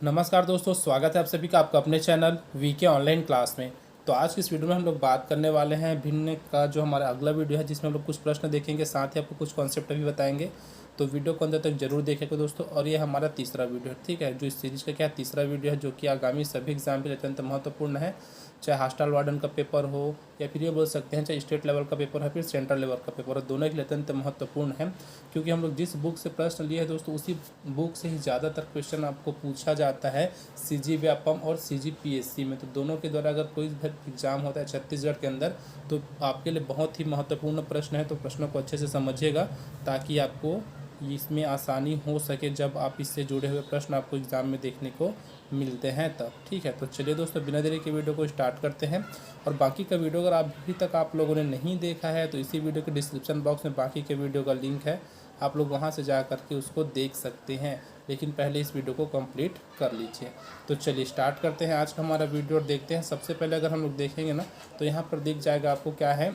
नमस्कार दोस्तों, स्वागत है आप सभी का आपका अपने चैनल वीके ऑनलाइन क्लास में। तो आज की इस वीडियो में हम लोग बात करने वाले हैं भिन्न का जो हमारा अगला वीडियो है, जिसमें हम लोग कुछ प्रश्न देखेंगे, साथ ही आपको कुछ कॉन्सेप्ट भी बताएंगे। तो वीडियो को अंदर तक जरूर देखेगा दोस्तों। और ये हमारा तीसरा वीडियो है, ठीक है, जो इस सीरीज का क्या तीसरा वीडियो है, जो कि आगामी सभी एग्जाम के लिए अत्यंत महत्वपूर्ण है। चाहे हॉस्टल वार्डन का पेपर हो, या फिर ये बोल सकते हैं चाहे स्टेट लेवल का पेपर है, फिर सेंट्रल लेवल का पेपर हो, दोनों के लिए अत्यंत महत्वपूर्ण है। क्योंकि हम लोग जिस बुक से प्रश्न लिए हैं दोस्तों, उसी बुक से ही ज़्यादातर क्वेश्चन आपको पूछा जाता है सीजी व्यापम और सीजी पीएससी में। तो दोनों के द्वारा अगर कोई भी एग्जाम होता है छत्तीसगढ़ के अंदर, तो आपके लिए बहुत ही महत्वपूर्ण प्रश्न है। तो प्रश्नों को अच्छे से समझिएगा, ताकि आपको इसमें आसानी हो सके जब आप इससे जुड़े हुए प्रश्न आपको एग्ज़ाम में देखने को मिलते हैं तब। ठीक है, तो चलिए दोस्तों, बिना देरी के वीडियो को स्टार्ट करते हैं। और बाकी का वीडियो अगर अभी तक आप लोगों ने नहीं देखा है, तो इसी वीडियो के डिस्क्रिप्शन बॉक्स में बाकी के वीडियो का लिंक है, आप लोग वहां से जा करके उसको देख सकते हैं। लेकिन पहले इस वीडियो को कंप्लीट कर लीजिए। तो चलिए स्टार्ट करते हैं आज का हमारा वीडियो और देखते हैं। सबसे पहले अगर हम लोग देखेंगे ना, तो यहाँ पर दिख जाएगा आपको क्या है,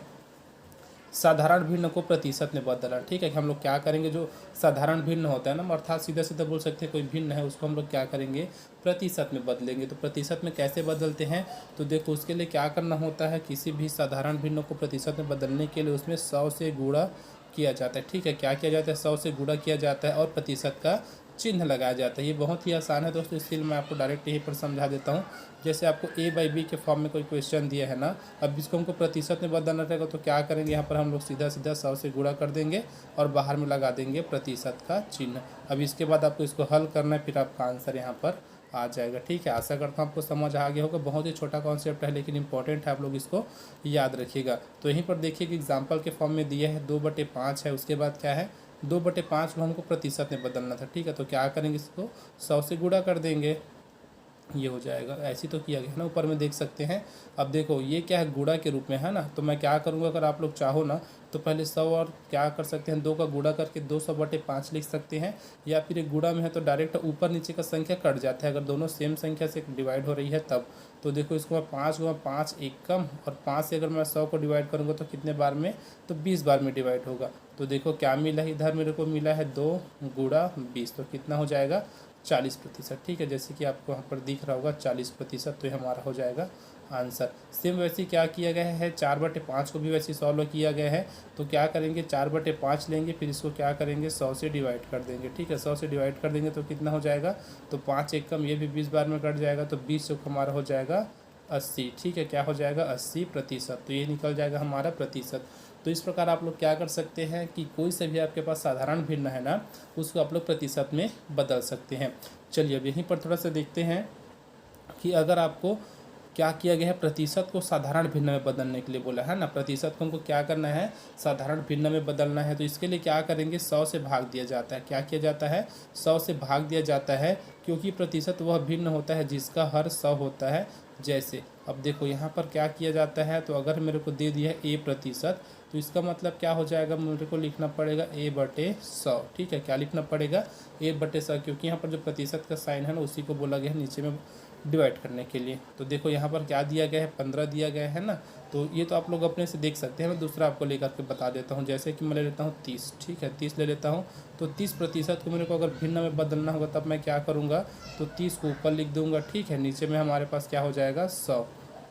साधारण भिन्न को प्रतिशत में बदलना। ठीक है, कि हम लोग क्या करेंगे, जो साधारण भिन्न होता है ना, अर्थात सीधा सीधा बोल सकते हैं कोई भिन्न है, उसको हम लोग क्या करेंगे, प्रतिशत में बदलेंगे। तो प्रतिशत में कैसे बदलते हैं, तो देखो उसके लिए क्या करना होता है, किसी भी साधारण भिन्न को प्रतिशत में बदलने के लिए उसमें 100 से गुणा किया जाता है। ठीक है, क्या किया जाता है, 100 से गुणा किया जाता है और प्रतिशत का चिन्ह लगाया जाता है। ये बहुत ही आसान है दोस्तों, इसलिए मैं आपको डायरेक्ट यहीं पर समझा देता हूँ। जैसे आपको A/B के फॉर्म में कोई क्वेश्चन दिया है ना, अब इसको हमको प्रतिशत में बदलना रहेगा, तो क्या करेंगे, यहाँ पर हम लोग सीधा सीधा 100 से गुणा कर देंगे और बाहर में लगा देंगे प्रतिशत का चिन्ह। अब इसके बाद आपको इसको हल करना है, फिर आपका आंसर यहाँ पर आ जाएगा। ठीक है, आशा करता हूँ आपको समझ आ गया होगा। बहुत ही छोटा कॉन्सेप्ट है, लेकिन इंपॉर्टेंट है, आप लोग इसको याद रखिएगा। तो यहीं पर देखिए कि एग्जाम्पल के फॉर्म में दिया है 2/5 है, उसके बाद क्या है, 2/5 को हमको प्रतिशत में बदलना था। ठीक है, तो क्या करेंगे, इसको 100 से गुणा कर देंगे, ये हो जाएगा। ऐसे तो किया गया ना, ऊपर में देख सकते हैं। अब देखो ये क्या है, गुणा के रूप में है ना, तो मैं क्या करूँगा, अगर आप लोग चाहो ना, तो पहले 100 और क्या कर सकते हैं, 2 का गुणा करके 200/5 लिख सकते हैं। या फिर एक गुणा में है तो डायरेक्ट ऊपर नीचे का संख्या कट जाता है, अगर दोनों सेम संख्या से डिवाइड हो रही है तब। तो देखो इसको मैं 5×5 एक कम, और 5 से अगर मैं 100 को डिवाइड करूँगा तो कितने बार में, तो 20 बार में डिवाइड होगा। तो देखो क्या मिला है, इधर मेरे को मिला है 2×20, तो कितना हो जाएगा, 40%। ठीक है, जैसे कि आपको यहाँ पर दिख रहा होगा 40%, तो ये हमारा हो जाएगा आंसर। सेम वैसे क्या किया गया है, 4/5 को भी वैसे सॉल्व किया गया है। तो क्या करेंगे, 4/5 लेंगे, फिर इसको क्या करेंगे, 100 से डिवाइड कर देंगे। ठीक है, 100 से डिवाइड कर देंगे तो कितना हो जाएगा, तो 5 एक कम, ये भी 20 बार में कट जाएगा, तो 20 से हमारा हो जाएगा 80। ठीक है, क्या हो जाएगा, 80%। तो ये निकल जाएगा हमारा प्रतिशत। तो इस प्रकार आप लोग क्या कर सकते हैं कि कोई से भी आपके पास साधारण भिन्न है ना, उसको आप लोग प्रतिशत में बदल सकते हैं। चलिए अब यहीं पर थोड़ा सा देखते हैं कि अगर आपको क्या किया गया है, प्रतिशत को साधारण भिन्न में बदलने के लिए बोला है ना, प्रतिशत को हमको क्या करना है, साधारण भिन्न में बदलना है। तो इसके लिए क्या करेंगे, 100 से भाग दिया जाता है। क्या किया जाता है, 100 से भाग दिया जाता है, क्योंकि प्रतिशत वह भिन्न होता है जिसका हर 100 होता है। जैसे अब देखो यहाँ पर क्या किया जाता है, तो अगर मेरे को दे दिया है A%, तो इसका मतलब क्या हो जाएगा, मेरे को लिखना पड़ेगा A/100। ठीक है, क्या लिखना पड़ेगा, A/100, क्योंकि यहाँ पर जो प्रतिशत का साइन है ना, उसी को बोला गया है नीचे में डिवाइड करने के लिए। तो देखो यहाँ पर क्या दिया गया है, 15 दिया गया है ना। तो ये तो आप लोग अपने से देख सकते हैं, मैं दूसरा आपको लेकर के बता देता हूँ। जैसे कि मैं ले लेता हूँ 30। ठीक है, 30 ले लेता हूँ। तो 30% को मेरे को अगर भिन्न में बदलना होगा, तब मैं क्या करूँगा, तो 30 को ऊपर लिख दूँगा। ठीक है, नीचे में हमारे पास क्या हो जाएगा, 100।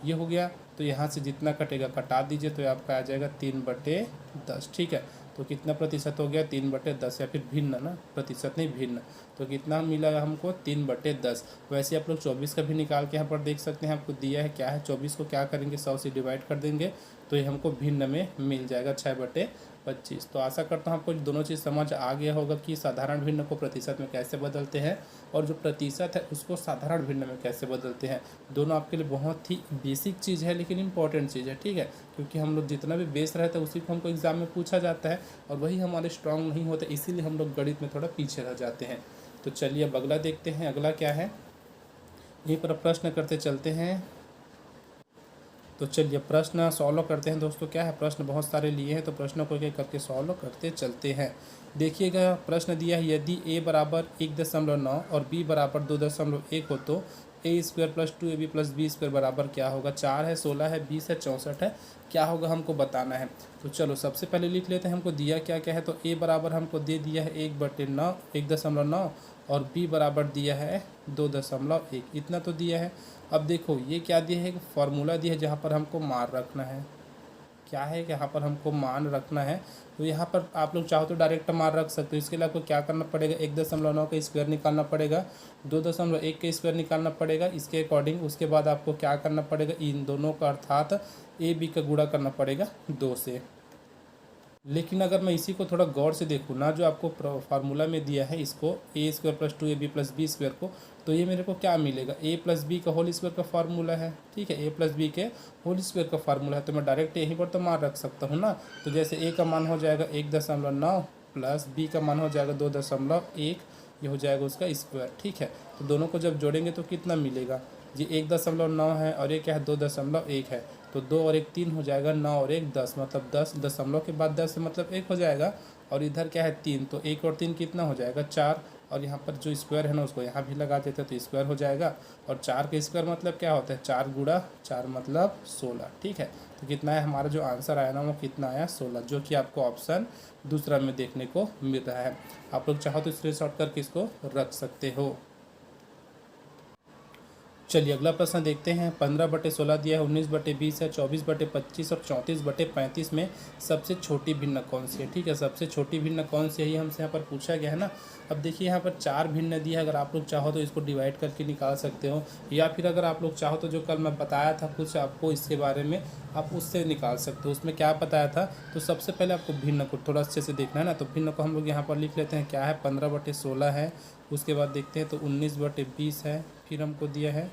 ये हो गया। तो यहाँ से जितना कटेगा कटा दीजिए, तो आपका आ जाएगा 3/10। ठीक है, तो कितना प्रतिशत हो गया, 3/10, या फिर भिन्न ना, प्रतिशत नहीं भिन्न। तो कितना मिला हमको, 3/10। वैसे आप लोग 24 का भी निकाल के यहाँ पर देख सकते हैं, आपको दिया है क्या है, 24 को क्या करेंगे, 100 से डिवाइड कर देंगे, तो ये हमको भिन्न में मिल जाएगा 6/25। तो आशा करता हूँ आपको दोनों चीज़ समझ आ गया होगा कि साधारण भिन्न को प्रतिशत में कैसे बदलते हैं, और जो प्रतिशत है उसको साधारण भिन्न में कैसे बदलते हैं। दोनों आपके लिए बहुत ही बेसिक चीज़ है, लेकिन इंपॉर्टेंट चीज़ है। ठीक है, क्योंकि हम लोग जितना भी बेस रहता है उसी को हमको एग्जाम में पूछा जाता है, और वही हमारे स्ट्रांग नहीं होते, इसीलिए हम लोग गणित में थोड़ा पीछे रह जाते हैं। तो चलिए अब अगला देखते हैं, अगला क्या है, यहीं पर प्रश्न करते चलते हैं। तो चलिए प्रश्न सॉल्व करते हैं दोस्तों। क्या है, प्रश्न बहुत सारे लिए हैं, तो प्रश्नों को एक करके सॉल्व करते चलते हैं। देखिएगा प्रश्न दिया है, यदि A बराबर 1.9 और B बराबर 2.1 हो, तो A² + 2AB + B² बराबर क्या होगा। 4 है, 16 है, 20 है, 64 है, क्या होगा हमको बताना है। तो चलो सबसे पहले लिख लेते हैं, हमको दिया क्या क्या है। तो A बराबर हमको दे दिया है 1/9, 1.9, और b बराबर दिया है 2.1, इतना तो दिया है। अब देखो ये क्या दिया है, फॉर्मूला दिया है जहाँ पर हमको मान रखना है। क्या है कि यहाँ पर हमको मान रखना है, तो यहाँ पर आप लोग चाहो तो डायरेक्ट मान रख सकते हो। इसके लिए आपको क्या करना पड़ेगा, 1.9 का स्क्वायर निकालना पड़ेगा, 2.1 का स्क्वायर निकालना पड़ेगा इसके अकॉर्डिंग। उसके बाद आपको क्या करना पड़ेगा, इन दोनों का अर्थात ए बी का गुणा करना पड़ेगा 2 से। लेकिन अगर मैं इसी को थोड़ा गौर से देखूँ ना, जो आपको फार्मूला में दिया है इसको a² + 2ab + b² को, तो ये मेरे को क्या मिलेगा, a + b का होल स्क्वायर का फार्मूला है। ठीक है, a + b के होल स्क्वायर का फार्मूला है, तो मैं डायरेक्ट यहीं पर तो मान रख सकता हूँ ना। तो जैसे a का मान हो जाएगा 1.9 प्लस b का मान हो जाएगा 2.1, ये हो जाएगा उसका स्क्वायर। ठीक है, तो दोनों को जब जोड़ेंगे तो कितना मिलेगा, ये 1.9 है और ये क्या है 2.1 है, तो 2 और 1 3 हो जाएगा, 9 और 1 10, मतलब 10 दशमलव के बाद 10 मतलब 1 हो जाएगा। और इधर क्या है 3, तो 1 और 3 कितना हो जाएगा 4, और यहाँ पर जो स्क्वायर है ना उसको यहाँ भी लगा देते हैं तो स्क्वायर हो जाएगा। और 4 का स्क्वायर मतलब क्या होता है, 4 गुणा 4 मतलब 16। ठीक है, तो कितना है हमारा जो आंसर आया ना वो कितना आया 16, जो कि आपको ऑप्शन दूसरा में देखने को मिल रहा है। आप लोग चाहो तो स्क्रीनशॉट करके इसको रख सकते हो। चलिए अगला प्रश्न देखते हैं। 15/16 दिया है, 19/20 है, 24/25 और 34/35 में सबसे छोटी भिन्न कौन सी है। ठीक है, सबसे छोटी भिन्न कौन सी है ये हमसे यहाँ पर पूछा गया है ना। अब देखिए यहाँ पर 4 भिन्न दिया है, अगर आप लोग चाहो तो इसको डिवाइड करके निकाल सकते हो, या फिर अगर आप लोग चाहो तो जो कल मैं बताया था कुछ आपको इसके बारे में, आप उससे निकाल सकते हो। उसमें क्या बताया था, तो सबसे पहले आपको भिन्न को थोड़ा अच्छे से देखना है ना। तो भिन्न को हम लोग यहाँ पर लिख लेते हैं, क्या है 15/16 है, उसके बाद देखते हैं तो 19/20 है, फिर हमको दिया है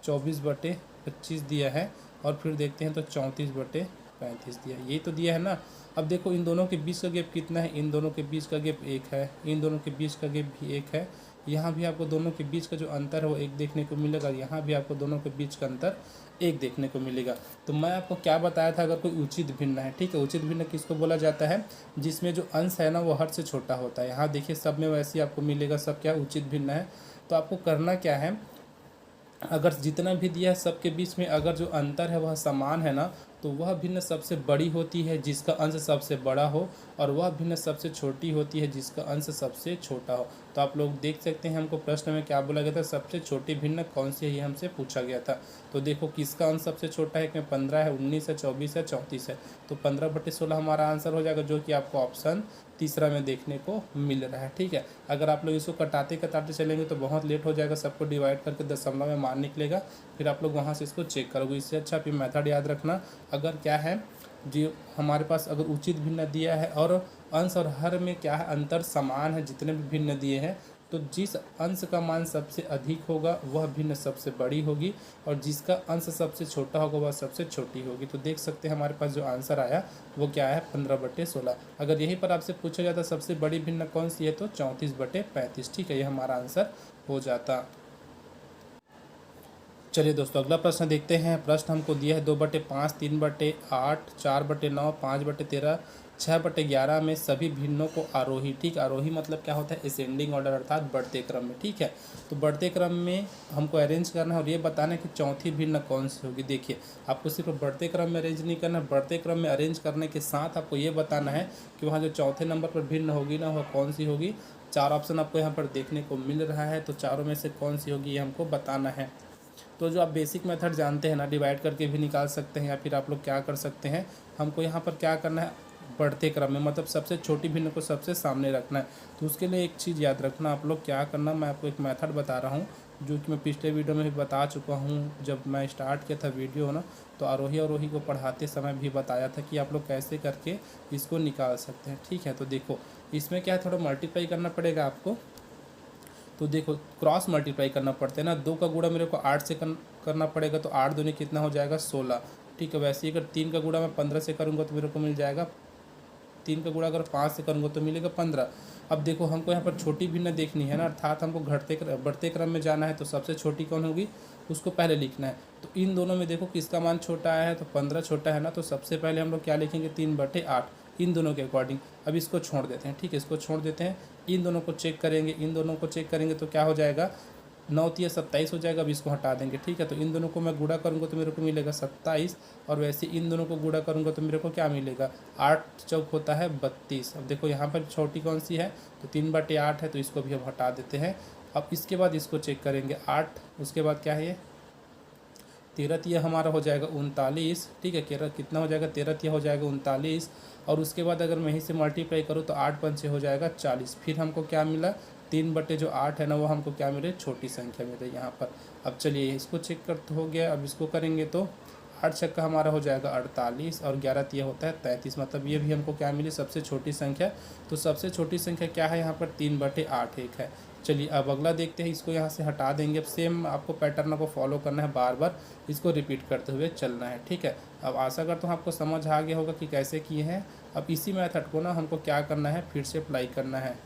24/25 दिया है, और फिर देखते हैं तो 34/35 दिया है, यही तो दिया है ना। अब देखो इन दोनों के बीच का गैप कितना है, इन दोनों के बीच का गैप 1 है, इन दोनों के बीच का गैप भी 1 है, यहाँ भी आपको दोनों के बीच का जो अंतर है वो 1 देखने को मिलेगा, यहाँ भी आपको दोनों के बीच का अंतर 1 देखने को मिलेगा। तो मैं आपको क्या बताया था, अगर कोई उचित भिन्न है, ठीक है, उचित भिन्न किसको बोला जाता है, जिसमें जो अंश है ना वो हर से छोटा होता है। यहाँ देखिए सब में वैसे ही आपको मिलेगा, सब क्या उचित भिन्न है। तो आपको करना क्या है, अगर जितना भी दिया है सबके बीच में अगर जो अंतर है वह समान है ना, तो वह भिन्न सबसे बड़ी होती है जिसका अंश सबसे बड़ा हो, और वह भिन्न सबसे छोटी होती है जिसका अंश सबसे छोटा हो। तो आप लोग देख सकते हैं हमको प्रश्न में क्या बोला गया था, सबसे छोटी भिन्न कौन सी है ये हमसे पूछा गया था। तो देखो किसका अंश सबसे छोटा है, कि 15 है, 19 है, 24 है, 34 है, तो 15/16 हमारा आंसर हो जाएगा, जो कि आपको ऑप्शन तीसरा में देखने को मिल रहा है। ठीक है, अगर आप लोग इसको कटाते कटाते चलेंगे तो बहुत लेट हो जाएगा, सबको डिवाइड करके दशमलव में मान निकलेगा, फिर आप लोग वहाँ से इसको चेक करोगे। इससे अच्छा फिर मेथड याद रखना, अगर क्या है जो हमारे पास अगर उचित भिन्न दिया है और अंश और हर में क्या है अंतर समान है, जितने भी भिन्न दिए हैं, तो जिस अंश का मान सबसे अधिक होगा वह भिन्न सबसे बड़ी होगी, और जिसका अंश सबसे छोटा होगा वह सबसे छोटी होगी। तो देख सकते हैं हमारे पास जो आंसर आया वो क्या है 15/16। अगर यहीं पर आपसे पूछा जाता सबसे बड़ी भिन्न कौन सी है, तो 34/35। ठीक है, ये हमारा आंसर हो जाता। चलिए दोस्तों अगला प्रश्न देखते हैं। प्रश्न हमको दिया है 2/5, 3/8, 4/9, 5/13, 6/11 में सभी भिन्नों को आरोही, ठीक, आरोही मतलब क्या होता है, असेंडिंग ऑर्डर अर्थात बढ़ते क्रम में। ठीक है, तो बढ़ते क्रम में हमको अरेंज करना है और ये बताना है कि चौथी भिन्न कौन सी होगी। देखिए आपको सिर्फ बढ़ते क्रम में अरेंज नहीं करना, बढ़ते क्रम में अरेंज करने के साथ आपको ये बताना है कि वहाँ जो चौथे नंबर पर भिन्न होगी ना वह कौन सी होगी। 4 ऑप्शन आपको यहाँ पर देखने को मिल रहा है, तो चारों में से कौन सी होगी ये हमको बताना है। तो जो आप बेसिक मेथड जानते हैं ना, डिवाइड करके भी निकाल सकते हैं, या फिर आप लोग क्या कर सकते हैं, हमको यहाँ पर क्या करना है, बढ़ते क्रम में मतलब सबसे छोटी भिन्न को सबसे सामने रखना है। तो उसके लिए एक चीज़ याद रखना, आप लोग क्या करना, मैं आपको एक मेथड बता रहा हूँ जो कि मैं पिछले वीडियो में भी बता चुका हूँ। जब मैं स्टार्ट किया था वीडियो ना, तो आरोही अवरोही को पढ़ाते समय भी बताया था कि आप लोग कैसे करके इसको निकाल सकते हैं। ठीक है, तो देखो इसमें क्या है, थोड़ा मल्टीप्लाई करना पड़ेगा आपको। तो देखो क्रॉस मल्टीप्लाई करना पड़ता है ना, 2 का गुणा मेरे को 8 से करना पड़ेगा, तो 8 दूनी कितना हो जाएगा 16। ठीक है, वैसे ही अगर 3 का गुणा मैं 15 से करूँगा तो मेरे को मिल जाएगा, 3 का गुणा अगर 5 से करूँगा तो मिलेगा 15। अब देखो हमको यहाँ पर छोटी भिन्न देखनी है ना, अर्थात हमको बढ़ते क्रम में जाना है, तो सबसे छोटी कौन होगी उसको पहले लिखना है। तो इन दोनों में देखो किसका मान छोटा आया है, तो 15 छोटा है ना, तो सबसे पहले हम लोग क्या लिखेंगे 3/8 इन दोनों के अकॉर्डिंग। अब इसको छोड़ देते हैं, ठीक है, इसको छोड़ देते हैं, इन दोनों को चेक करेंगे, इन दोनों को चेक करेंगे तो क्या हो जाएगा 9 × 27 हो जाएगा। अब इसको हटा देंगे। ठीक है, तो इन दोनों को मैं गुणा करूँगा तो मेरे को मिलेगा 27, और वैसे इन दोनों को गुणा करूँगा तो मेरे को क्या मिलेगा 8 चौक होता है 32। अब देखो यहाँ पर छोटी कौन सी है, तो 3/8 है, तो इसको भी हम हटा देते हैं। अब इसके बाद इसको चेक करेंगे 8, उसके बाद क्या है ये 13 तिया हमारा हो जाएगा 39, ठीक है। कितना हो जाएगा 13 तिया हो जाएगा 39, और उसके बाद अगर मैं यहीं से मल्टीप्लाई करूँ तो 8 पंचे हो जाएगा 40। फिर हमको क्या मिला 3/8 है ना, वो हमको क्या मिले छोटी संख्या मिले यहाँ पर। अब चलिए इसको चेक करते हो गया। अब इसको करेंगे तो 8 छक्का हमारा हो जाएगा 48 और 11 तिया होता है 33, मतलब ये भी हमको क्या मिली सबसे छोटी संख्या। तो सबसे छोटी संख्या क्या है यहाँ पर 3/8 एक है। चलिए अब अगला देखते हैं, इसको यहाँ से हटा देंगे। अब सेम आपको पैटर्न को फॉलो करना है, बार बार इसको रिपीट करते हुए चलना है, ठीक है। अब आशा करता हूँ आपको समझ आ गया होगा कि कैसे किए हैं। अब इसी मेथड को ना हमको क्या करना है फिर से अप्लाई करना है।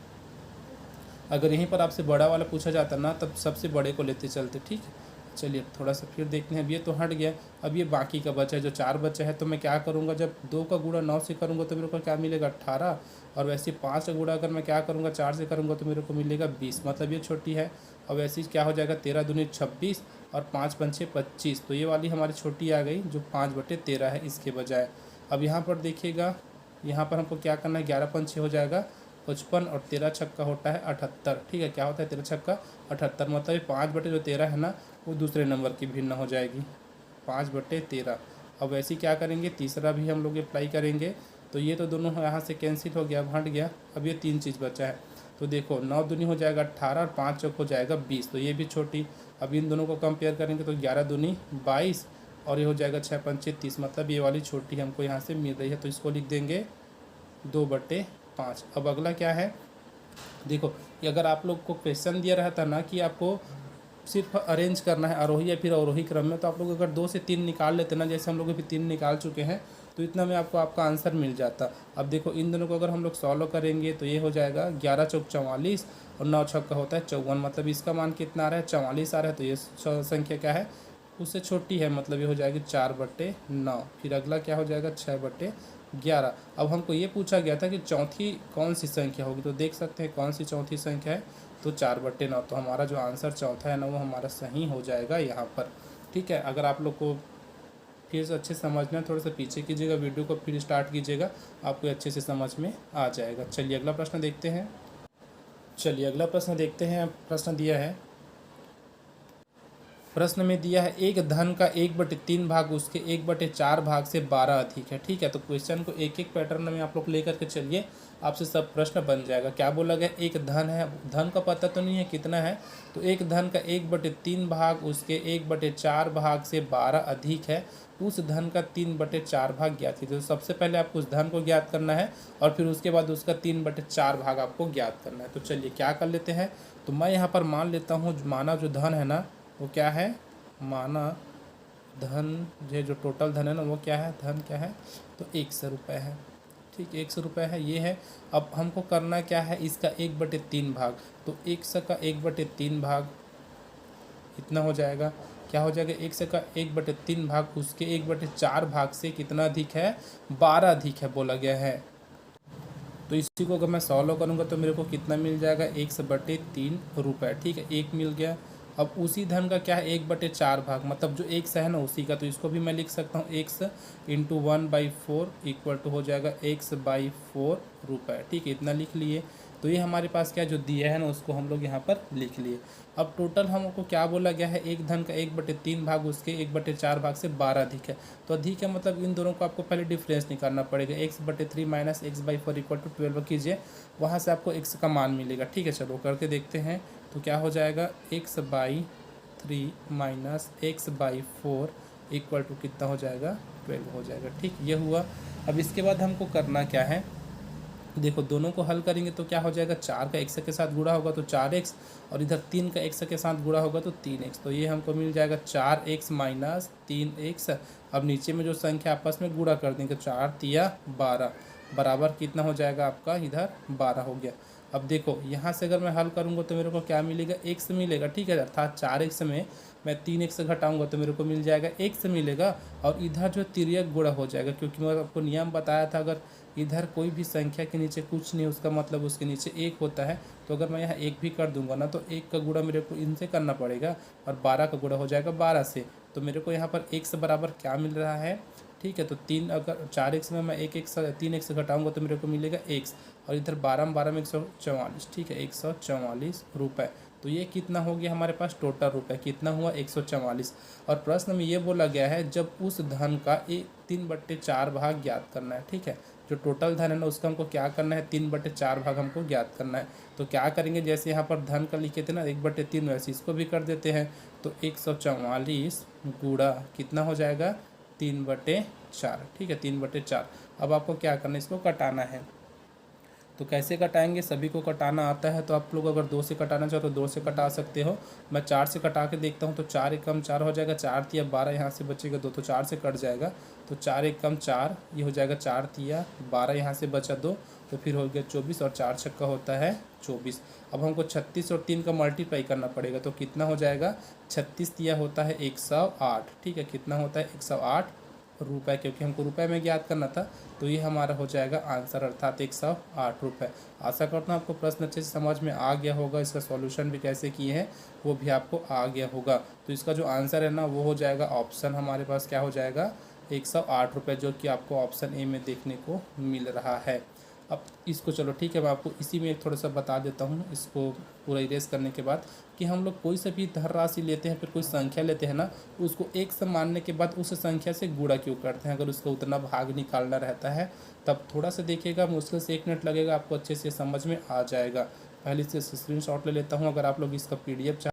अगर यहीं पर आपसे बड़ा वाला पूछा जाता ना तब सबसे बड़े को लेते चलते, ठीक है। चलिए अब थोड़ा सा फिर देखते हैं। अब ये तो हट गया, अब ये बाकी का बचा है जो 4 बचा है। तो मैं क्या करूँगा, जब 2 का गुणा 9 से करूँगा तो मेरे को क्या मिलेगा 18, और वैसे 5 का गुणा अगर मैं क्या करूँगा 4 से करूँगा तो मेरे को मिलेगा 20, मतलब ये छोटी है। और वैसे ही क्या हो जाएगा 13 दूनी 26 और 5 पंचे 25, तो ये वाली हमारी छोटी आ गई जो 5/13 है इसके बजाय। अब यहाँ पर देखिएगा, यहाँ पर हमको क्या करना है 11 पंचे हो जाएगा 55 और 13 छक्का होता है 78, ठीक है। क्या होता है 13 छक्का 78, मतलब ये 5/13 है ना वो दूसरे नंबर की भिन्न हो जाएगी 5/13। अब वैसे ही क्या करेंगे तीसरा भी हम लोग अप्लाई करेंगे। तो ये तो दोनों यहाँ से कैंसिल हो गया, अब हट गया। अब ये 3 चीज़ बचा है। तो देखो 9 दूनी हो जाएगा 18 और 5 चौक हो जाएगा 20, तो ये भी छोटी। अब इन दोनों को कंपेयर करेंगे तो 11 दूनी 22 और ये हो जाएगा 6 पंचे 30, मतलब ये वाली छोटी हमको यहाँ से मिल रही है। तो इसको लिख देंगे 2/5। अब अगला क्या है, देखो कि अगर आप लोग को क्वेश्चन दिया रहता ना कि आपको सिर्फ अरेंज करना है आरोही या फिर अवरोही क्रम में, तो आप लोग अगर 2 से 3 निकाल लेते ना, जैसे हम लोग अभी 3 निकाल चुके हैं, तो इतना में आपको आपका आंसर मिल जाता। अब देखो इन दोनों को अगर हम लोग सॉल्व करेंगे तो ये हो जाएगा 11 चौक 44 और 9 छक्का होता है 54, मतलब इसका मान कितना आ रहा है 44 आ रहा है। तो ये संख्या क्या है उससे छोटी है, मतलब ये हो जाएगी 4/9। फिर अगला क्या हो जाएगा 6/11। अब हमको ये पूछा गया था कि चौथी कौन सी संख्या होगी, तो देख सकते हैं कौन सी चौथी संख्या है, तो 4/9। तो हमारा जो आंसर चौथा है ना वो हमारा सही हो जाएगा यहाँ पर, ठीक है। अगर आप लोग को फिर से अच्छे समझना है थोड़ा सा पीछे कीजिएगा वीडियो को, फिर स्टार्ट कीजिएगा, आपको अच्छे से समझ में आ जाएगा। चलिए अगला प्रश्न देखते हैं। प्रश्न दिया है, प्रश्न में दिया है एक धन का 1/3 भाग उसके 1/4 भाग से 12 अधिक है, ठीक है। तो क्वेश्चन को एक एक पैटर्न में आप लोग लेकर के चलिए, आपसे सब प्रश्न बन जाएगा। क्या बोला गया, एक धन है, धन का पता तो नहीं है कितना है, तो एक धन का 1/3 भाग उसके 1/4 भाग से 12 अधिक है, उस धन का 3/4 भाग ज्ञात कीजिए। तो सबसे पहले आपको उस धन को ज्ञात करना है और फिर उसके बाद उसका 3/4 भाग आपको ज्ञात करना है। तो चलिए क्या कर लेते हैं, तो मैं यहाँ पर मान लेता हूँ माना जो धन है ना वो क्या है, माना धन जो टोटल धन है ना वो क्या है, धन क्या है, तो 100 रुपये है, ठीक 100 रुपये है ये है। अब हमको करना क्या है इसका 1/3 भाग, तो 100 का 1/3 भाग इतना हो जाएगा, क्या हो जाएगा 100 का 1/3 भाग उसके 1/4 भाग से कितना अधिक है 12 अधिक है बोला गया है। तो इसी को अगर मैं सॉल्व करूँगा तो मेरे को कितना मिल जाएगा 100/3 रुपये, ठीक है, एक मिल गया। अब उसी धन का क्या है 1/4 भाग, मतलब जो 100 है ना उसी का, तो इसको भी मैं लिख सकता हूँ 100 × 1/4 इक्वल टू हो जाएगा 1/4 रुपये, ठीक है, इतना लिख लिए। तो ये हमारे पास क्या जो दिया है ना उसको हम लोग यहाँ पर लिख लिए। अब टोटल हमको क्या बोला गया है, एक धन का 1/3 भाग उसके 1/4 भाग से 12 अधिक है। तो अधिक है मतलब इन दोनों को आपको पहले डिफरेंस निकालना पड़ेगा, x/3 - x/4 इक्वल टू 12 कीजिए, वहाँ से आपको x का मान मिलेगा, ठीक है। चलो करके देखते हैं, तो क्या हो जाएगा x/3 - x/4 इक्वल टू कितना हो जाएगा 12 हो जाएगा, ठीक, ये हुआ। अब इसके बाद हमको करना क्या है, देखो दोनों को हल करेंगे तो क्या हो जाएगा 4 का 100 के साथ गुणा होगा तो 4x और इधर 3 का 100 के साथ गुणा होगा तो 3x, तो ये हमको मिल जाएगा 4x - 3x। अब नीचे में जो संख्या आपस में गुणा कर देंगे 4 तिया 12 बराबर कितना हो जाएगा आपका इधर 12 हो गया। अब देखो यहाँ से अगर मैं हल करूँगा तो मेरे को क्या मिलेगा x मिलेगा, ठीक है, अर्थात 4x में मैं 3x घटाऊंगा तो मेरे को मिल जाएगा x मिलेगा, और इधर जो तिर्यक गुणा हो जाएगा, क्योंकि मैं आपको नियम बताया था अगर इधर कोई भी संख्या के नीचे कुछ नहीं उसका मतलब उसके नीचे 1 होता है। तो अगर मैं यहाँ 1 भी कर दूंगा ना तो 1 का गुणा मेरे को इनसे करना पड़ेगा और 12 का गुणा हो जाएगा 12 से। तो मेरे को यहाँ पर x बराबर क्या मिल रहा है, ठीक है, तो 3 अगर 4x में मैं 3x घटाऊंगा तो मेरे को मिलेगा x, और इधर 12 में 144, ठीक है 144 रुपये। तो ये कितना हो गया हमारे पास टोटल रुपए, कितना हुआ 144। और प्रश्न में ये बोला गया है जब उस धन का 3/4 भाग ज्ञात करना है। ठीक है, जो टोटल धन है ना उसका हमको क्या करना है, 3/4 भाग हमको ज्ञात करना है। तो क्या करेंगे, जैसे यहाँ पर धन का लिखे थे ना 1/3, वैसे इसको भी कर देते हैं। तो 144 गुणा कितना हो जाएगा 3/4। ठीक है, 3/4। अब आपको क्या करना है, इसको कटाना है। तो कैसे कटाएंगे, सभी को कटाना आता है। तो आप लोग अगर 2 से कटाना चाहो तो 2 से कटा सकते हो। मैं 4 से कटा के देखता हूँ। तो 4 एकम 4 हो जाएगा, 4 तिया 12, यहाँ से बचेगा 2, तो 4 से कट जाएगा। तो 4 एकम 4, ये हो जाएगा 4 तिया 12, यहाँ से बचा 2, तो फिर हो गया 24, और 4 छक्का होता है 24। अब हमको 36 और 3 का मल्टीप्लाई करना पड़ेगा। तो कितना हो जाएगा, 36 तिया होता है 108। ठीक है, कितना होता है 108 रुपये, क्योंकि हमको रुपए में ज्ञात करना था। तो ये हमारा हो जाएगा आंसर, अर्थात 108 रुपये। आशा करता हूँ आपको प्रश्न अच्छे से समझ में आ गया होगा। इसका सॉल्यूशन भी कैसे किए हैं वो भी आपको आ गया होगा। तो इसका जो आंसर है ना वो हो जाएगा ऑप्शन, हमारे पास क्या हो जाएगा 108 रुपये, जो कि आपको ऑप्शन ए में देखने को मिल रहा है। अब इसको चलो ठीक है, मैं आपको इसी में एक थोड़ा सा बता देता हूँ, इसको पूरा इरेज करने के बाद, कि हम लोग कोई सा भी धन राशि लेते हैं, फिर कोई संख्या लेते हैं ना, उसको एक से मानने के बाद उस संख्या से गुणा क्यों करते हैं। अगर उसका उतना भाग निकालना रहता है तब थोड़ा सा देखिएगा, मुश्किल से 1 मिनट लगेगा, आपको अच्छे से समझ में आ जाएगा। पहले से स्क्रीनशॉट ले लेता हूँ। अगर आप लोग इसका PDF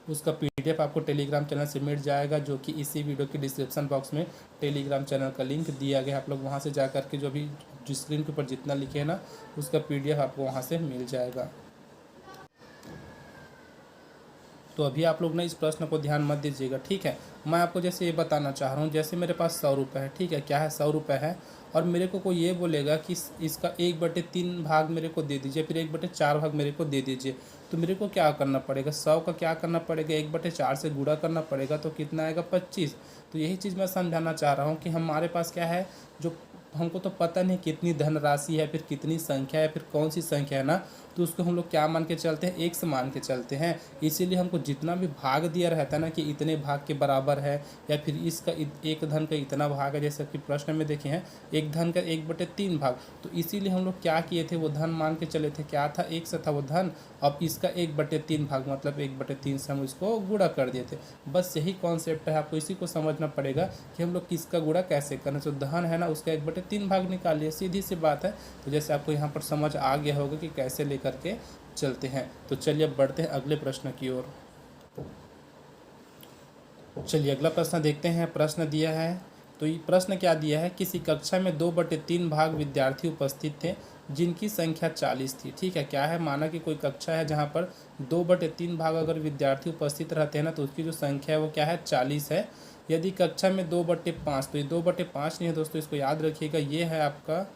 उसका PDF आपको टेलीग्राम चैनल से मिल जाएगा, जो कि इसी वीडियो के डिस्क्रिप्शन बॉक्स में टेलीग्राम चैनल का लिंक दिया गया है। आप लोग वहां से जा करके जो भी स्क्रीन के ऊपर जितना लिखे है ना उसका PDF आपको वहां से मिल जाएगा। तो अभी आप लोग ना इस प्रश्न को ध्यान मत दीजिएगा, ठीक है। मैं आपको जैसे ये बताना चाह रहा हूँ, जैसे मेरे पास 100 रुपये है, ठीक है, क्या है 100 रुपये है, और मेरे को कोई ये बोलेगा कि इसका 1/3 भाग मेरे को दे दीजिए, फिर 1/4 भाग मेरे को दे दीजिए। तो मेरे को क्या करना पड़ेगा, 100 का क्या करना पड़ेगा, 1/4 से गुणा करना पड़ेगा। तो कितना आएगा 25। तो यही चीज़ मैं समझाना चाह रहा हूँ कि हमारे पास क्या है, जो हमको तो पता नहीं कितनी धनराशि है, फिर कितनी संख्या है, फिर कौन सी संख्या है ना, तो उसको हम लोग क्या मान के चलते हैं, एक से मान के चलते हैं। इसीलिए हमको जितना भी भाग दिया रहता है ना कि इतने भाग के बराबर है, या फिर इसका एक धन का इतना भाग है, जैसे कि प्रश्न में देखे हैं एक धन का 1/3 भाग। तो इसीलिए हम लोग क्या किए थे, वो धन मान के चले थे, क्या था 1 से था वो धन, अब इसका 1/3 भाग मतलब 1/3 से हम इसको गुणा कर दिए थे। बस यही कॉन्सेप्ट है, आपको इसी को समझना पड़ेगा कि हम लोग किसका गुणा कैसे करना। जो धन है ना उसका 1/3 भाग निकालिए, सीधी सी बात है। तो जैसे आपको यहाँ पर समझ आ गया होगा कि कैसे लेकर के चलते हैं। तो चलिए अब बढ़ते हैं अगले प्रश्न की ओर। चलिए अगला प्रश्न देखते हैं। प्रश्न दिया है, तो ये प्रश्न क्या दिया है, किसी कक्षा में 2/3 भाग विद्यार्थी उपस्थित थे जिनकी संख्या 40 थी। ठीक है, क्या है, माना कि कोई कक्षा है जहाँ पर 2/3 भाग अगर विद्यार्थी उपस्थित रहते हैं ना, तो उसकी जो संख्या है वो क्या है 40 है। यदि कक्षा में 2/5, तो ये 2/5 नहीं है दोस्तों, इसको याद रखिएगा, ये है आपका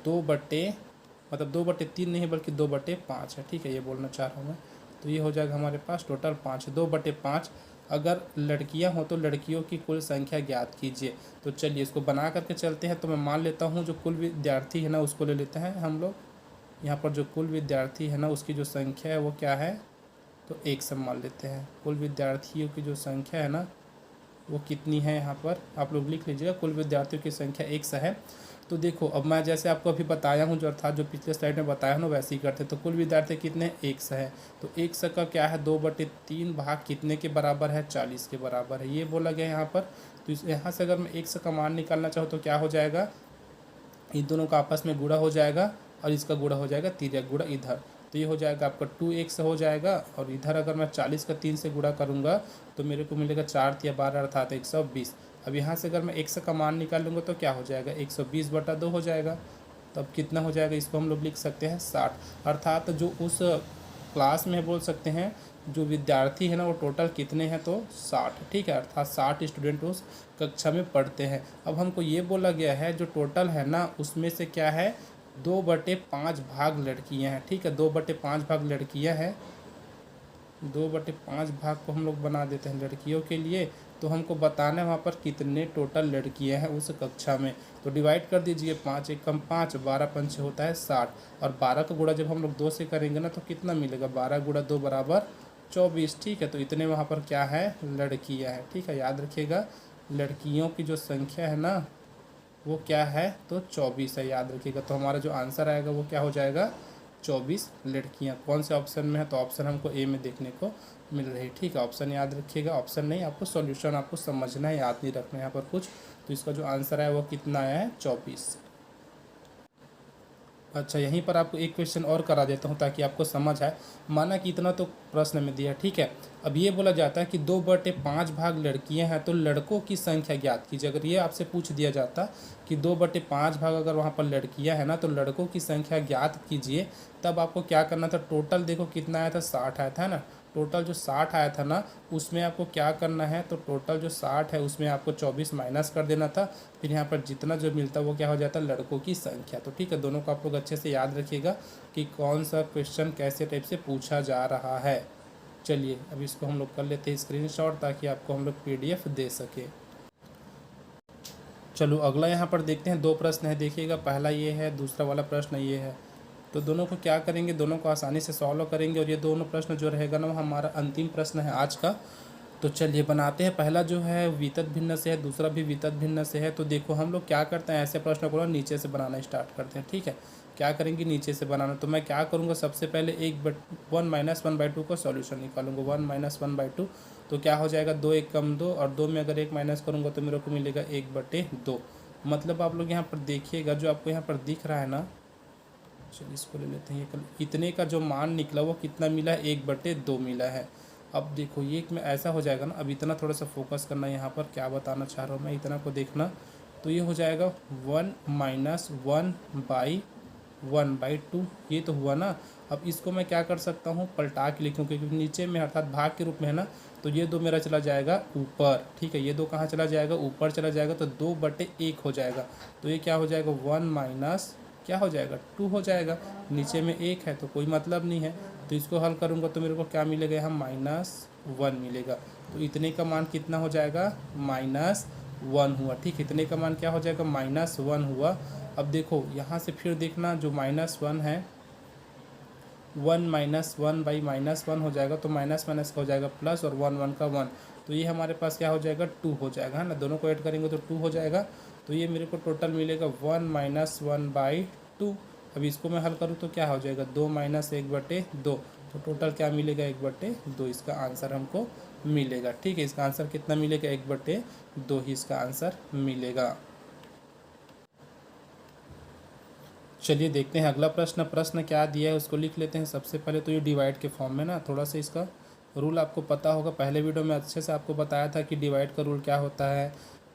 2/3 नहीं है बल्कि 2/5 है। ठीक है, ये बोलना चाह रहा हूँ मैं। तो ये हो जाएगा हमारे पास टोटल 5, 2/5। अगर लड़कियां हो तो लड़कियों की कुल संख्या ज्ञात कीजिए। तो चलिए इसको बना करके चलते हैं। तो मैं मान लेता हूँ जो कुल विद्यार्थी है ना उसको ले लेते हैं हम लोग। यहाँ पर जो कुल विद्यार्थी है ना उसकी जो संख्या है वो क्या है, तो 1 से मान लेते हैं। कुल विद्यार्थियों की जो संख्या है ना वो कितनी है, यहाँ पर आप लोग लिख लीजिएगा, कुल विद्यार्थियों की संख्या 1 से है। तो देखो अब मैं जैसे आपको अभी बताया हूँ, जो अर्थात जो पिछले स्लाइड में बताया ना वैसे ही करते। तो कुल विद्यार्थी कितने 1 से है, तो 1 से का क्या है 2/3 भाग कितने के बराबर है 40 के बराबर है, ये बोला गया यहाँ पर। तो इस यहाँ से अगर मैं 1 से का मान निकालना चाहूँ तो क्या हो जाएगा, इन दोनों का आपस में गुणा हो जाएगा और इसका गुणा हो जाएगा, तिर्यक गुणा इधर। तो ये हो जाएगा आपका 2x हो जाएगा, और इधर अगर मैं 40 का 3 से गुणा करूँगा तो मेरे को मिलेगा 4 या 12 अर्थात 120। अब यहाँ से अगर मैं 1 का मान निकाल लूँगा तो क्या हो जाएगा 120/2 हो जाएगा। तो अब कितना हो जाएगा, इसको हम लोग लिख सकते हैं 60। अर्थात जो उस क्लास में बोल सकते हैं जो विद्यार्थी है ना वो टोटल कितने हैं, तो 60। ठीक है, अर्थात 60 स्टूडेंट उस कक्षा में पढ़ते हैं। अब हमको ये बोला गया है जो टोटल है ना उसमें से क्या है 2/5 भाग लड़कियां हैं। ठीक है, 2/5 भाग लड़कियां हैं, 2/5 भाग को हम लोग बना देते हैं लड़कियों के लिए। तो हमको बताना है वहाँ पर कितने टोटल लड़कियां हैं उस कक्षा में। तो डिवाइड कर दीजिए, 5 एकम 5, 12 पंचे होता है 60, और 12 का गुणा जब हम लोग 2 से करेंगे ना तो कितना मिलेगा, 12 गुणा 2 बराबर 24। ठीक है, तो इतने वहाँ पर क्या है लड़कियाँ हैं। ठीक है, याद रखिएगा लड़कियों की जो संख्या है ना वो क्या है, तो 24 है, याद रखिएगा। तो हमारा जो आंसर आएगा वो क्या हो जाएगा 24 लड़कियाँ। कौन से ऑप्शन में है? तो ऑप्शन हमको ए में देखने को मिल रही है। ठीक है, ऑप्शन याद रखिएगा, ऑप्शन नहीं, आपको सॉल्यूशन आपको समझना है, याद नहीं रखना है यहाँ पर कुछ। तो इसका जो आंसर है वो कितना आया है? 24। अच्छा, यहीं पर आपको एक क्वेश्चन और करा देता हूँ ताकि आपको समझ आए। माना कि इतना तो प्रश्न में दिया, ठीक है। अब ये बोला जाता है कि 2/5 भाग लड़कियां हैं तो लड़कों की संख्या ज्ञात कीजिए। अगर ये आपसे पूछ दिया जाता कि 2/5 भाग अगर वहाँ पर लड़कियां हैं ना तो लड़कों की संख्या ज्ञात कीजिए, तब आपको क्या करना था? टोटल देखो कितना आया था? 60 आया था ना। टोटल जो 60 आया था ना, उसमें आपको क्या करना है? तो टोटल जो 60 है उसमें आपको 24 माइनस कर देना था। फिर यहाँ पर जितना जो मिलता है वो क्या हो जाता है? लड़कों की संख्या। तो ठीक है, दोनों को आप लोग अच्छे से याद रखिएगा कि कौन सा क्वेश्चन कैसे टाइप से पूछा जा रहा है। चलिए अब इसको हम लोग कर लेते हैं स्क्रीनशॉट ताकि आपको हम लोग PDF दे सके। चलो अगला यहाँ पर देखते हैं, 2 प्रश्न है, देखिएगा। पहला ये है, दूसरा वाला प्रश्न ये है। तो दोनों को क्या करेंगे? दोनों को आसानी से सॉल्व करेंगे और ये दोनों प्रश्न जो रहेगा ना वो हमारा अंतिम प्रश्न है आज का। तो चलिए बनाते हैं। पहला जो है वितत भिन्न से है, दूसरा भी वितत भिन्न से है। तो देखो हम लोग क्या करते हैं, ऐसे प्रश्न को नीचे से बनाना स्टार्ट करते हैं। ठीक है, क्या करेंगे? नीचे से बनाना। तो मैं क्या करूँगा? सबसे पहले 1 - 1/2 का सॉल्यूशन निकालूंगा। 1 - 1/2 तो क्या हो जाएगा? 2 1 कम 2, और 2 में अगर 1 माइनस करूँगा तो मेरे को मिलेगा 1/2। मतलब आप लोग यहाँ पर देखिएगा, जो आपको यहाँ पर दिख रहा है ना, चलिए इसको ले लेते हैं। ये कल इतने का जो मान निकला वो कितना मिला है? 1/2 मिला है। अब देखो ये एक में ऐसा हो जाएगा ना, अब इतना थोड़ा सा फोकस करना यहाँ पर, क्या बताना चाह रहा हूँ मैं, इतना को देखना। तो ये हो जाएगा 1 - 1/1/2, ये तो हुआ ना। अब इसको मैं क्या कर सकता हूँ? पलटा के लिखूँ, क्योंकि नीचे में अर्थात भाग के रूप में है ना। तो ये 2 मेरा चला जाएगा ऊपर। ठीक है, ये 2 कहाँ चला जाएगा? ऊपर चला जाएगा। तो 2/1 हो जाएगा। तो ये क्या हो जाएगा? 1 माइनस क्या हो जाएगा? 2 हो जाएगा। नीचे में 1 है तो कोई मतलब नहीं है। तो इसको हल करूँगा तो मेरे को क्या मिलेगा? यहाँ -1 मिलेगा। तो इतने का मान कितना हो जाएगा? -1 हुआ। ठीक, इतने का मान क्या हो जाएगा? -1 हुआ। अब देखो यहाँ से फिर देखना, जो -1 है, 1 - 1/-1 हो जाएगा। तो माइनस माइनस का हो जाएगा प्लस, और 1 1 का 1। तो ये हमारे पास क्या हो जाएगा? 2 हो जाएगा, है ना। दोनों को ऐड करेंगे तो 2 हो जाएगा। तो ये मेरे को टोटल मिलेगा 1 - 1/2। अब इसको मैं हल करूँ तो क्या हो जाएगा? 2 - 1/2। तो टोटल क्या मिलेगा? 1/2 इसका आंसर हमको मिलेगा। ठीक है, इसका आंसर कितना मिलेगा? 1/2 ही इसका आंसर मिलेगा। चलिए देखते हैं अगला प्रश्न। प्रश्न क्या दिया है उसको लिख लेते हैं। सबसे पहले तो ये डिवाइड के फॉर्म में ना, थोड़ा सा इसका रूल आपको पता होगा। पहले वीडियो में अच्छे से आपको बताया था कि डिवाइड का रूल क्या होता है,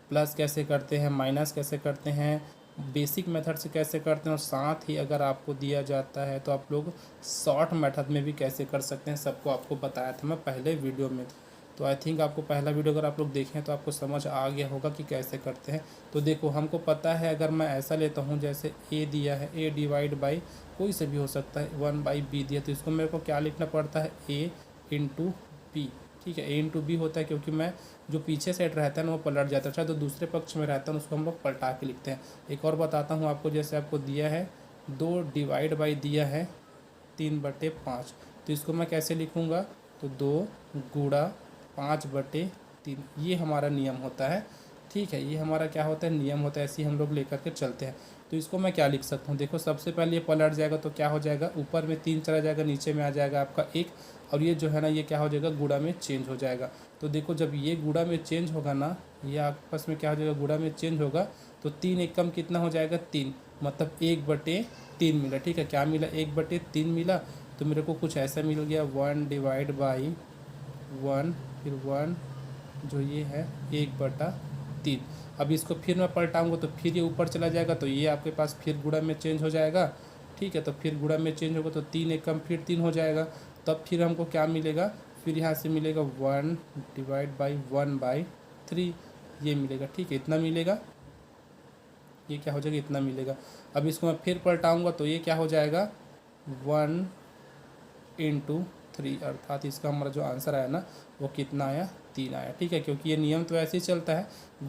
प्लस कैसे करते हैं, माइनस कैसे करते हैं, बेसिक मेथड से कैसे करते हैं, और साथ ही अगर आपको दिया जाता है तो आप लोग शॉर्ट मेथड में भी कैसे कर सकते हैं, सबको आपको बताया था मैं पहले वीडियो में। तो आई थिंक आपको पहला वीडियो अगर आप लोग देखें तो आपको समझ आ गया होगा कि कैसे करते हैं। तो देखो हमको पता है, अगर मैं ऐसा लेता हूँ जैसे ए दिया है, ए डिवाइड बाई कोई से भी हो सकता है, 1/b दिया, तो इसको मेरे को क्या लिखना पड़ता है? ए इंटू बी। ठीक है, ए इंटू बी होता है, क्योंकि मैं जो पीछे साइड रहता है ना वो पलट जाता है, तो दूसरे पक्ष में रहता है उसको हम लोग पलटा के लिखते हैं। एक और बताता हूँ आपको, जैसे आपको दिया है 2 डिवाइड बाई दिया है 3/5, तो इसको मैं कैसे लिखूँगा? तो 2 गुणा 5/3, ये हमारा नियम होता है। ठीक है, ये हमारा क्या होता है? नियम होता है। ऐसे ही हम लोग लेकर के चलते हैं। तो इसको मैं क्या लिख सकता हूँ? देखो सबसे पहले ये पलट जाएगा तो क्या हो जाएगा? ऊपर में 3 चला जाएगा, नीचे में आ जाएगा आपका 1, और ये जो है ना ये क्या हो जाएगा? गुणा में चेंज हो जाएगा। तो देखो जब ये गुणा में चेंज होगा ना, ये आपस में क्या हो जाएगा? गुणा में चेंज होगा। तो 3 1 कम कितना हो जाएगा? 3, मतलब 1/3 मिला। ठीक है, क्या मिला? 1/3 मिला। तो मेरे को कुछ ऐसा मिल गया, 1 डिवाइड बाई 1, फिर 1 जो ये है 1/3। अब इसको फिर मैं पलटाऊँगा तो फिर ये ऊपर चला जाएगा, तो ये आपके पास फिर गुणा में चेंज हो जाएगा। ठीक है, तो फिर गुणा में चेंज होगा तो 3 1 कम फिर 3 हो जाएगा। तब फिर हमको क्या मिलेगा? फिर यहाँ से मिलेगा 1 डिवाइड बाई 1/3, ये मिलेगा। ठीक है, इतना मिलेगा। ये क्या हो जाएगा? इतना मिलेगा। अब इसको मैं फिर पलटाऊँगा तो ये क्या हो जाएगा? 1 × 3, अर्थात इसका हमारा जो आंसर आया ना वो कितना आया? 3 आया। ठीक है, क्योंकि ये नियम तो ऐसे ही चलता है,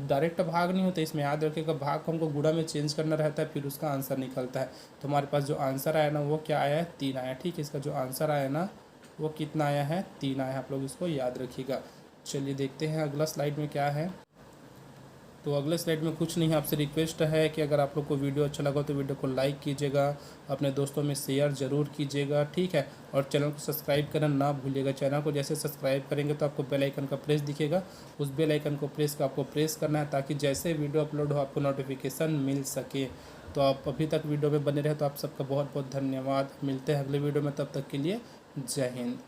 डायरेक्ट भाग नहीं होता इसमें, याद रखिएगा। भाग को हमको गुणा में चेंज करना रहता है, फिर उसका आंसर निकलता है। तो हमारे पास जो आंसर आया ना वो क्या आया है? 3 आया। ठीक है, इसका जो आंसर आया ना वो कितना आया है? 3 आया। आप लोग इसको याद रखिएगा। चलिए देखते हैं अगला स्लाइड में क्या है। तो अगले स्लाइड में कुछ नहीं है, आपसे रिक्वेस्ट है कि अगर आप लोग को वीडियो अच्छा लगा तो वीडियो को लाइक कीजिएगा, अपने दोस्तों में शेयर ज़रूर कीजिएगा, ठीक है। और चैनल को सब्सक्राइब करना ना भूलिएगा। चैनल को जैसे सब्सक्राइब करेंगे तो आपको बेल आइकन का प्रेस दिखेगा, उस बेल आइकन को आपको प्रेस करना है ताकि जैसे वीडियो अपलोड हो आपको नोटिफिकेशन मिल सके। तो आप अभी तक वीडियो में बने रहे तो आप सबका बहुत बहुत धन्यवाद। मिलते हैं अगले वीडियो में, तब तक के लिए जय हिंद।